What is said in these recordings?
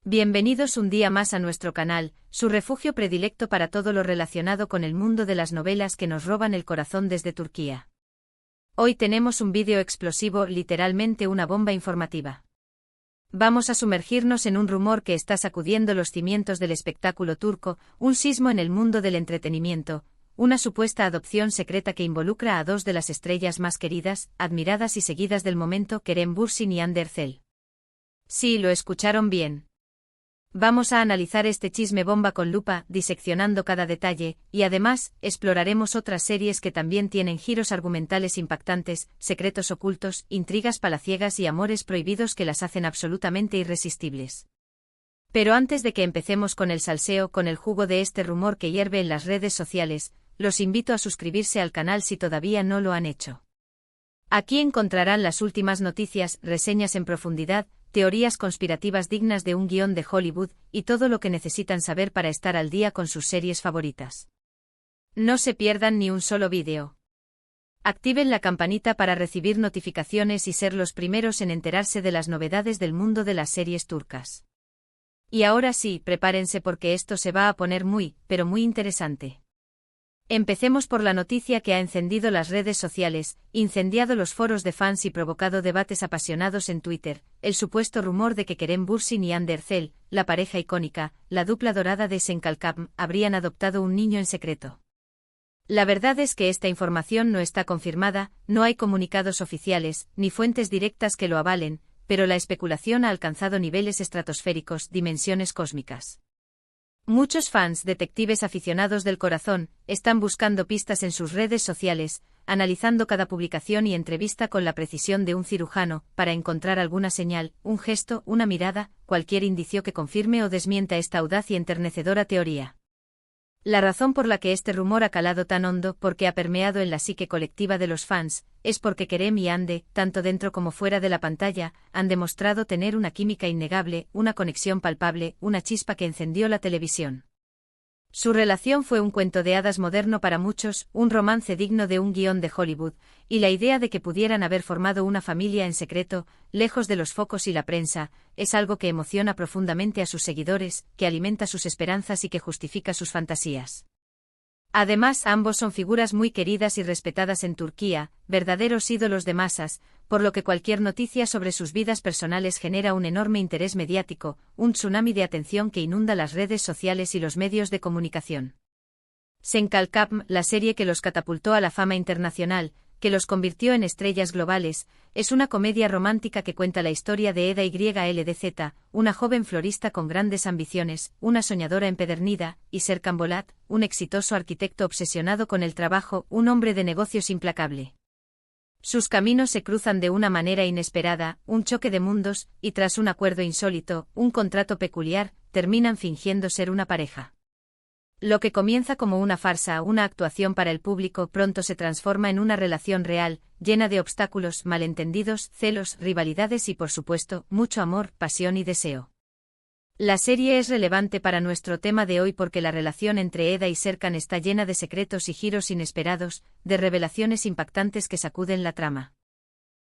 Bienvenidos un día más a nuestro canal, su refugio predilecto para todo lo relacionado con el mundo de las novelas que nos roban el corazón desde Turquía. Hoy tenemos un vídeo explosivo, literalmente una bomba informativa. Vamos a sumergirnos en un rumor que está sacudiendo los cimientos del espectáculo turco, un sismo en el mundo del entretenimiento, una supuesta adopción secreta que involucra a dos de las estrellas más queridas, admiradas y seguidas del momento, Kerem Bürsin y Hande Erçel. Sí, lo escucharon bien. Vamos a analizar este chisme bomba con lupa, diseccionando cada detalle, y además, exploraremos otras series que también tienen giros argumentales impactantes, secretos ocultos, intrigas palaciegas y amores prohibidos que las hacen absolutamente irresistibles. Pero antes de que empecemos con el salseo, con el jugo de este rumor que hierve en las redes sociales, los invito a suscribirse al canal si todavía no lo han hecho. Aquí encontrarán las últimas noticias, reseñas en profundidad, teorías conspirativas dignas de un guión de Hollywood, y todo lo que necesitan saber para estar al día con sus series favoritas. No se pierdan ni un solo vídeo. Activen la campanita para recibir notificaciones y ser los primeros en enterarse de las novedades del mundo de las series turcas. Y ahora sí, prepárense porque esto se va a poner muy, pero muy interesante. Empecemos por la noticia que ha encendido las redes sociales, incendiado los foros de fans y provocado debates apasionados en Twitter, el supuesto rumor de que Kerem Bürsin y Hande Erçel, la pareja icónica, la dupla dorada de Senkalkam, habrían adoptado un niño en secreto. La verdad es que esta información no está confirmada, no hay comunicados oficiales, ni fuentes directas que lo avalen, pero la especulación ha alcanzado niveles estratosféricos, dimensiones cósmicas. Muchos fans, detectives aficionados del corazón, están buscando pistas en sus redes sociales, analizando cada publicación y entrevista con la precisión de un cirujano, para encontrar alguna señal, un gesto, una mirada, cualquier indicio que confirme o desmienta esta audaz y enternecedora teoría. La razón por la que este rumor ha calado tan hondo, porque ha permeado en la psique colectiva de los fans, es porque Kerem y Hande, tanto dentro como fuera de la pantalla, han demostrado tener una química innegable, una conexión palpable, una chispa que encendió la televisión. Su relación fue un cuento de hadas moderno para muchos, un romance digno de un guión de Hollywood, y la idea de que pudieran haber formado una familia en secreto, lejos de los focos y la prensa, es algo que emociona profundamente a sus seguidores, que alimenta sus esperanzas y que justifica sus fantasías. Además, ambos son figuras muy queridas y respetadas en Turquía, verdaderos ídolos de masas, por lo que cualquier noticia sobre sus vidas personales genera un enorme interés mediático, un tsunami de atención que inunda las redes sociales y los medios de comunicación. Senkalkam, la serie que los catapultó a la fama internacional, que los convirtió en estrellas globales, es una comedia romántica que cuenta la historia de Eda YLDZ, una joven florista con grandes ambiciones, una soñadora empedernida, y Serkan Bolat, un exitoso arquitecto obsesionado con el trabajo, un hombre de negocios implacable. Sus caminos se cruzan de una manera inesperada, un choque de mundos, y tras un acuerdo insólito, un contrato peculiar, terminan fingiendo ser una pareja. Lo que comienza como una farsa, una actuación para el público, pronto se transforma en una relación real, llena de obstáculos, malentendidos, celos, rivalidades y por supuesto, mucho amor, pasión y deseo. La serie es relevante para nuestro tema de hoy porque la relación entre Eda y Serkan está llena de secretos y giros inesperados, de revelaciones impactantes que sacuden la trama.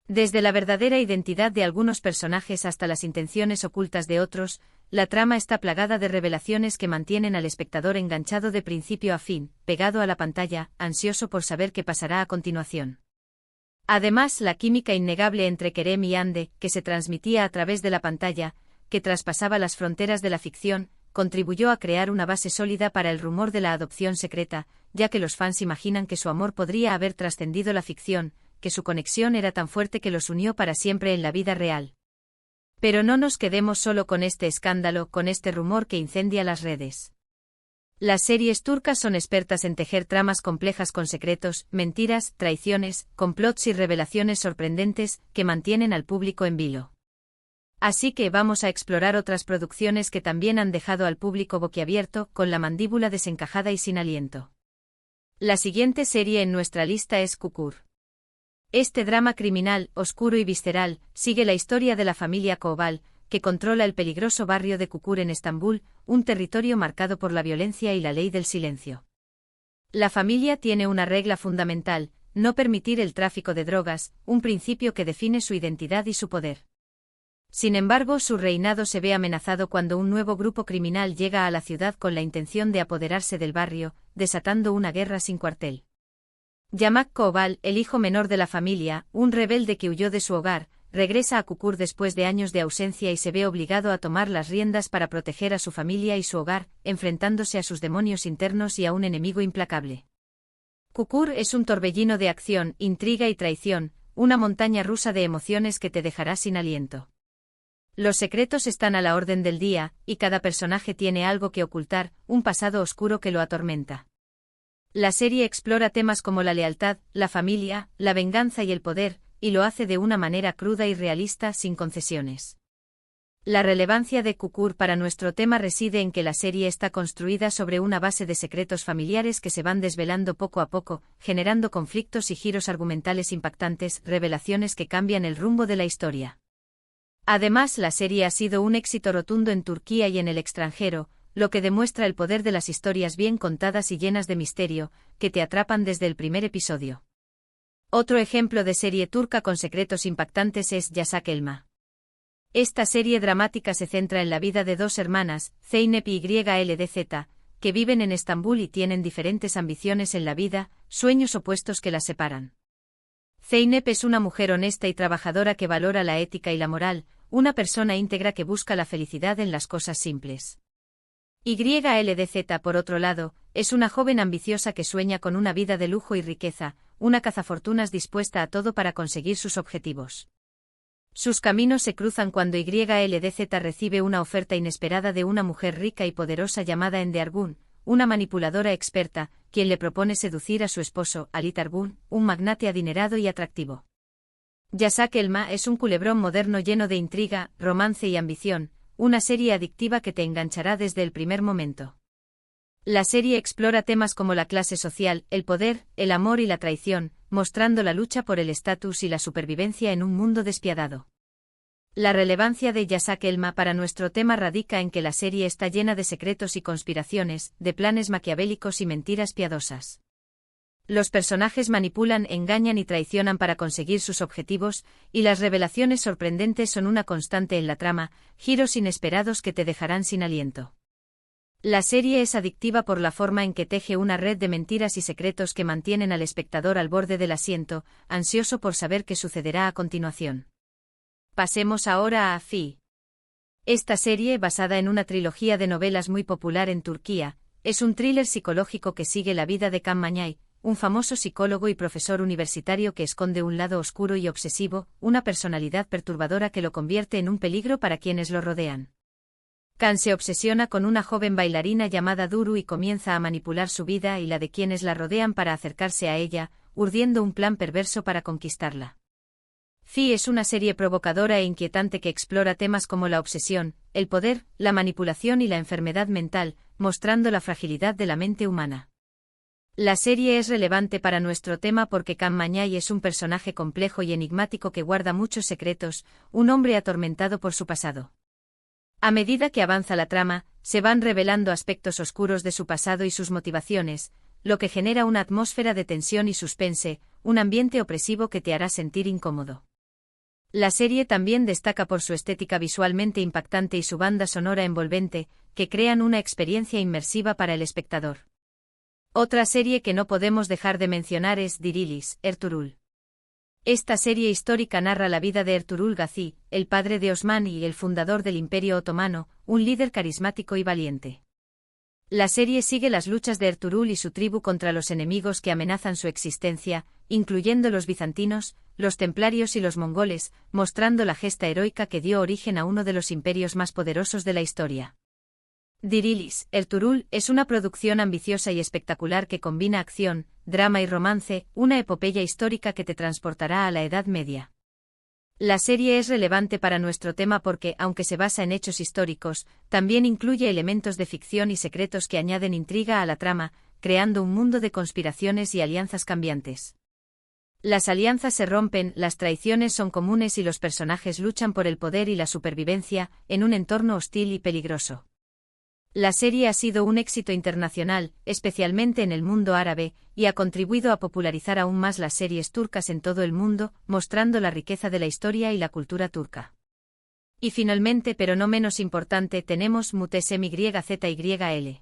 Desde la verdadera identidad de algunos personajes hasta las intenciones ocultas de otros, la trama está plagada de revelaciones que mantienen al espectador enganchado de principio a fin, pegado a la pantalla, ansioso por saber qué pasará a continuación. Además, la química innegable entre Kerem y Hande, que se transmitía a través de la pantalla, que traspasaba las fronteras de la ficción, contribuyó a crear una base sólida para el rumor de la adopción secreta, ya que los fans imaginan que su amor podría haber trascendido la ficción, que su conexión era tan fuerte que los unió para siempre en la vida real. Pero no nos quedemos solo con este escándalo, con este rumor que incendia las redes. Las series turcas son expertas en tejer tramas complejas con secretos, mentiras, traiciones, complots y revelaciones sorprendentes que mantienen al público en vilo. Así que vamos a explorar otras producciones que también han dejado al público boquiabierto, con la mandíbula desencajada y sin aliento. La siguiente serie en nuestra lista es Çukur. Este drama criminal, oscuro y visceral, sigue la historia de la familia Koval, que controla el peligroso barrio de Çukur en Estambul, un territorio marcado por la violencia y la ley del silencio. La familia tiene una regla fundamental, no permitir el tráfico de drogas, un principio que define su identidad y su poder. Sin embargo, su reinado se ve amenazado cuando un nuevo grupo criminal llega a la ciudad con la intención de apoderarse del barrio, desatando una guerra sin cuartel. Yamak Koval, el hijo menor de la familia, un rebelde que huyó de su hogar, regresa a Kukur después de años de ausencia y se ve obligado a tomar las riendas para proteger a su familia y su hogar, enfrentándose a sus demonios internos y a un enemigo implacable. Kukur es un torbellino de acción, intriga y traición, una montaña rusa de emociones que te dejará sin aliento. Los secretos están a la orden del día, y cada personaje tiene algo que ocultar, un pasado oscuro que lo atormenta. La serie explora temas como la lealtad, la familia, la venganza y el poder, y lo hace de una manera cruda y realista sin concesiones. La relevancia de Kukur para nuestro tema reside en que la serie está construida sobre una base de secretos familiares que se van desvelando poco a poco, generando conflictos y giros argumentales impactantes, revelaciones que cambian el rumbo de la historia. Además, la serie ha sido un éxito rotundo en Turquía y en el extranjero, lo que demuestra el poder de las historias bien contadas y llenas de misterio, que te atrapan desde el primer episodio. Otro ejemplo de serie turca con secretos impactantes es Yasak Elma. Esta serie dramática se centra en la vida de dos hermanas, Zeynep y YLDZ, que viven en Estambul y tienen diferentes ambiciones en la vida, sueños opuestos que las separan. Zeynep es una mujer honesta y trabajadora que valora la ética y la moral, una persona íntegra que busca la felicidad en las cosas simples. YLDZ, por otro lado, es una joven ambiciosa que sueña con una vida de lujo y riqueza, una cazafortunas dispuesta a todo para conseguir sus objetivos. Sus caminos se cruzan cuando YLDZ recibe una oferta inesperada de una mujer rica y poderosa llamada Ende Argun, una manipuladora experta, quien le propone seducir a su esposo, Halit Argun, un magnate adinerado y atractivo. Yasak Elma es un culebrón moderno lleno de intriga, romance y ambición, una serie adictiva que te enganchará desde el primer momento. La serie explora temas como la clase social, el poder, el amor y la traición, mostrando la lucha por el estatus y la supervivencia en un mundo despiadado. La relevancia de Yasak Elma para nuestro tema radica en que la serie está llena de secretos y conspiraciones, de planes maquiavélicos y mentiras piadosas. Los personajes manipulan, engañan y traicionan para conseguir sus objetivos, y las revelaciones sorprendentes son una constante en la trama, giros inesperados que te dejarán sin aliento. La serie es adictiva por la forma en que teje una red de mentiras y secretos que mantienen al espectador al borde del asiento, ansioso por saber qué sucederá a continuación. Pasemos ahora a Fi. Esta serie, basada en una trilogía de novelas muy popular en Turquía, es un thriller psicológico que sigue la vida de Can Mañay, un famoso psicólogo y profesor universitario que esconde un lado oscuro y obsesivo, una personalidad perturbadora que lo convierte en un peligro para quienes lo rodean. Can se obsesiona con una joven bailarina llamada Duru y comienza a manipular su vida y la de quienes la rodean para acercarse a ella, urdiendo un plan perverso para conquistarla. Fi es una serie provocadora e inquietante que explora temas como la obsesión, el poder, la manipulación y la enfermedad mental, mostrando la fragilidad de la mente humana. La serie es relevante para nuestro tema porque Can Mañay es un personaje complejo y enigmático que guarda muchos secretos, un hombre atormentado por su pasado. A medida que avanza la trama, se van revelando aspectos oscuros de su pasado y sus motivaciones, lo que genera una atmósfera de tensión y suspense, un ambiente opresivo que te hará sentir incómodo. La serie también destaca por su estética visualmente impactante y su banda sonora envolvente, que crean una experiencia inmersiva para el espectador. Otra serie que no podemos dejar de mencionar es Dirilis, Ertuğrul. Esta serie histórica narra la vida de Ertuğrul Gazi, el padre de Osman y el fundador del Imperio Otomano, un líder carismático y valiente. La serie sigue las luchas de Ertuğrul y su tribu contra los enemigos que amenazan su existencia, incluyendo los bizantinos, los templarios y los mongoles, mostrando la gesta heroica que dio origen a uno de los imperios más poderosos de la historia. Dirilis, Ertuğrul, es una producción ambiciosa y espectacular que combina acción, drama y romance, una epopeya histórica que te transportará a la Edad Media. La serie es relevante para nuestro tema porque, aunque se basa en hechos históricos, también incluye elementos de ficción y secretos que añaden intriga a la trama, creando un mundo de conspiraciones y alianzas cambiantes. Las alianzas se rompen, las traiciones son comunes y los personajes luchan por el poder y la supervivencia, en un entorno hostil y peligroso. La serie ha sido un éxito internacional, especialmente en el mundo árabe, y ha contribuido a popularizar aún más las series turcas en todo el mundo, mostrando la riqueza de la historia y la cultura turca. Y finalmente, pero no menos importante, tenemos Muteşem YZYL.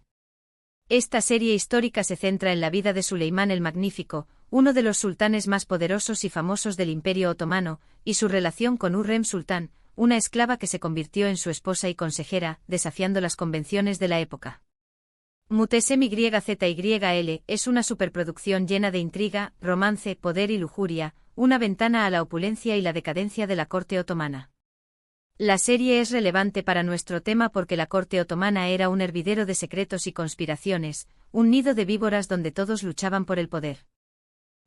Esta serie histórica se centra en la vida de Suleimán el Magnífico, uno de los sultanes más poderosos y famosos del Imperio Otomano, y su relación con Hürrem Sultán, una esclava que se convirtió en su esposa y consejera, desafiando las convenciones de la época. Muteşem YZYL es una superproducción llena de intriga, romance, poder y lujuria, una ventana a la opulencia y la decadencia de la corte otomana. La serie es relevante para nuestro tema porque la corte otomana era un hervidero de secretos y conspiraciones, un nido de víboras donde todos luchaban por el poder.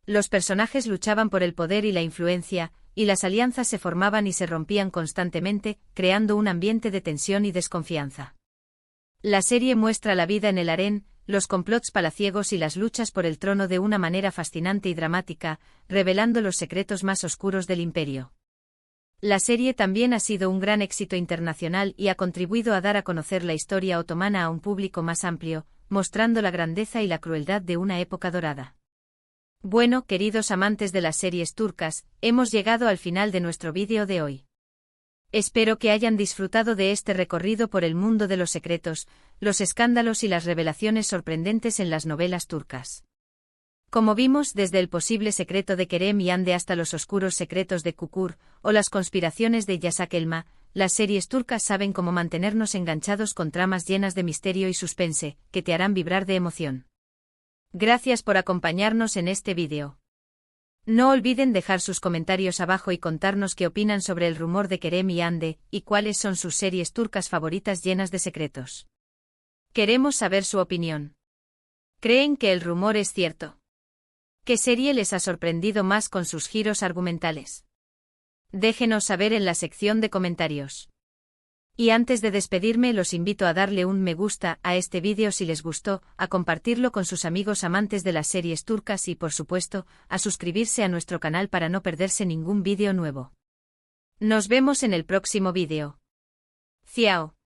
Los personajes luchaban por el poder y la influencia, y las alianzas se formaban y se rompían constantemente, creando un ambiente de tensión y desconfianza. La serie muestra la vida en el harén, los complots palaciegos y las luchas por el trono de una manera fascinante y dramática, revelando los secretos más oscuros del imperio. La serie también ha sido un gran éxito internacional y ha contribuido a dar a conocer la historia otomana a un público más amplio, mostrando la grandeza y la crueldad de una época dorada. Bueno, queridos amantes de las series turcas, hemos llegado al final de nuestro vídeo de hoy. Espero que hayan disfrutado de este recorrido por el mundo de los secretos, los escándalos y las revelaciones sorprendentes en las novelas turcas. Como vimos, desde el posible secreto de Kerem y Hande hasta los oscuros secretos de Kukur, o las conspiraciones de Yasak Elma, las series turcas saben cómo mantenernos enganchados con tramas llenas de misterio y suspense, que te harán vibrar de emoción. Gracias por acompañarnos en este vídeo. No olviden dejar sus comentarios abajo y contarnos qué opinan sobre el rumor de Kerem y Hande, y cuáles son sus series turcas favoritas llenas de secretos. Queremos saber su opinión. ¿Creen que el rumor es cierto? ¿Qué serie les ha sorprendido más con sus giros argumentales? Déjenos saber en la sección de comentarios. Y antes de despedirme, los invito a darle un me gusta a este vídeo si les gustó, a compartirlo con sus amigos amantes de las series turcas y, por supuesto, a suscribirse a nuestro canal para no perderse ningún vídeo nuevo. Nos vemos en el próximo vídeo. Ciao.